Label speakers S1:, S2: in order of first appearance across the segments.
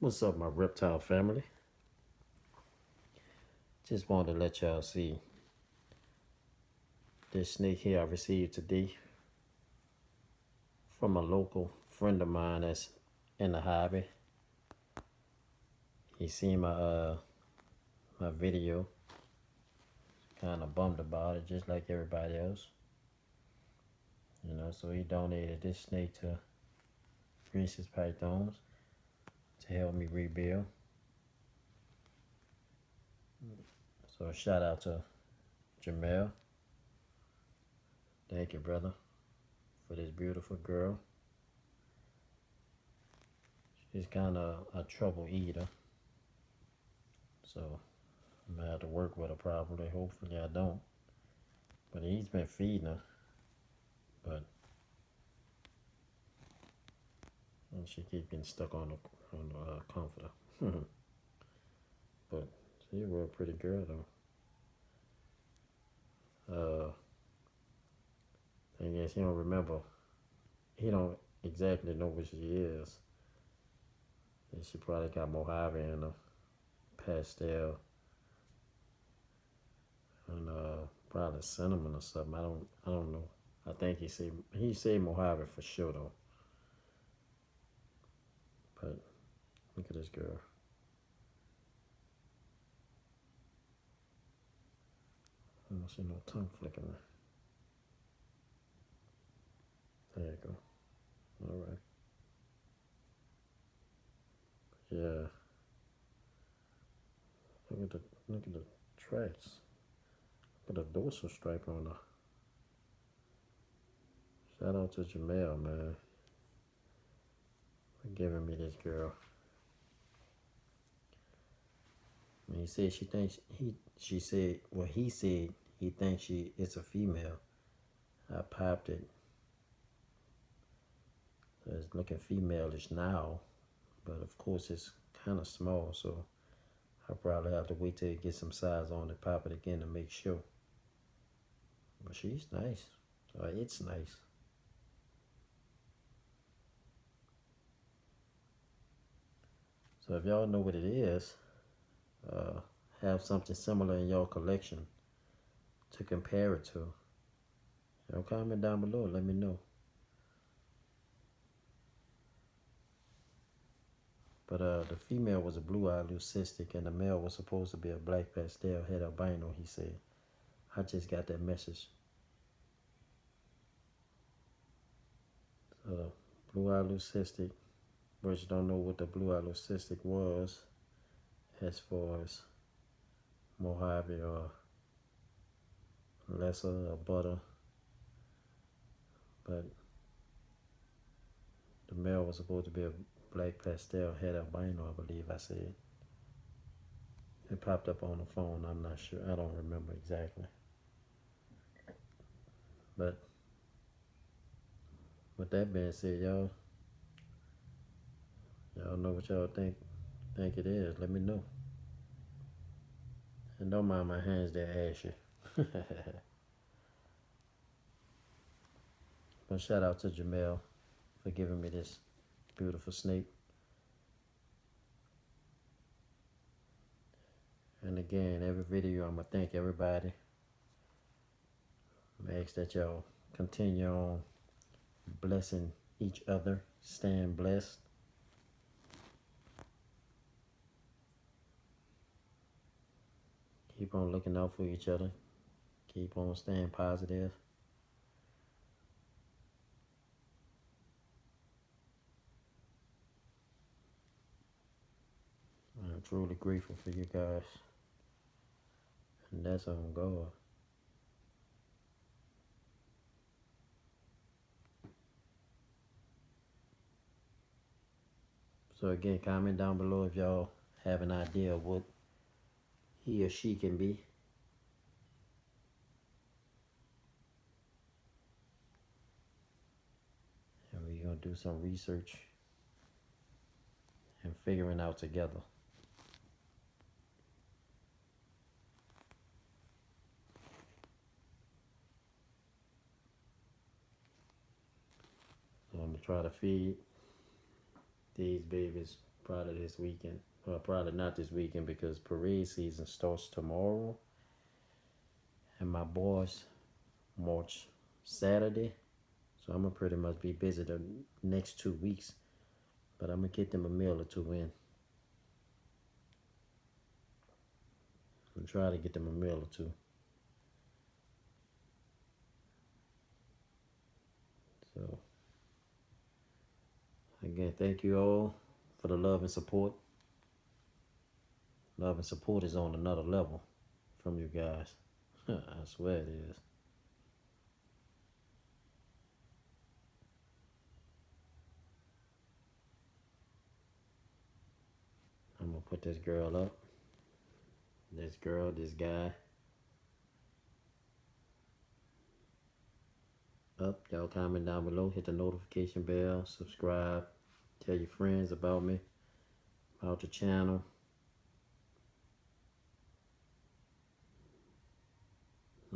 S1: What's up, my reptile family? Just wanted to let y'all see this snake here I received today from a local friend of mine that's in the hobby. He seen my video, kind of bummed about it, just like everybody else. So he donated this snake to Reeses Pythons to help me rebuild. So shout out to Jamel. Thank you, brother, for this beautiful girl. She's kind of a trouble eater, so I'm gonna have to work with her probably. Hopefully I don't. But he's been feeding her, but she keep getting stuck on the comforter. But she's a real pretty girl though. Thing is, he don't remember. He don't exactly know what she is. And she probably got Mojave in her, pastel, and probably cinnamon or something. I don't know. I think he said Mojave for sure though. But look at this girl. I don't see no tongue flicking. There you go. All right. Yeah. Look at the tracks. Look at the dorsal stripe on her. Shout out to Jamel, man, for giving me this girl. And he said he said he thinks it's a female. I popped it. So it's looking female-ish now, but of course it's kind of small, so I'll probably have to wait till it gets some size on it, pop it again to make sure. But she's nice. It's nice. So if y'all know what it is, have something similar in your collection to compare it to, comment down below. Let me know. But the female was a blue-eyed leucistic, and the male was supposed to be a black pastel head albino, he said. I just got that message. So blue-eyed leucistic, but you don't know what the blue-eyed leucistic was as far as Mojave or lesser or butter. But the male was supposed to be a black pastel head albino, I believe I said. It popped up on the phone. I'm not sure. I don't remember exactly. But with that being said, y'all know what y'all think it is. Let me know. And don't mind my hands, they're ashy. But shout out to Jamel for giving me this beautiful snake. And again, every video I'm going to thank everybody. I ask that y'all continue on blessing each other, staying blessed. Keep on looking out for each other. Keep on staying positive. I'm truly grateful for you guys. And that's on God. So again, comment down below if y'all have an idea of what he or she can be. And we're going to do some research and figuring out together. So I'm going to try to feed these babies Probably this weekend. Well, probably not this weekend because parade season starts tomorrow, and my boys march Saturday. So I'm gonna pretty much be busy the next 2 weeks. But I'm gonna get them a meal or two in. I'm try to get them a meal or two. So again, thank you all for the love and support. Love and support is on another level from you guys. I swear it is. I'm gonna put this girl up. This girl, this guy up. Y'all comment down below. Hit the notification bell. Subscribe. Tell your friends about me, about the channel.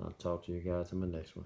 S1: I'll talk to you guys in my next one.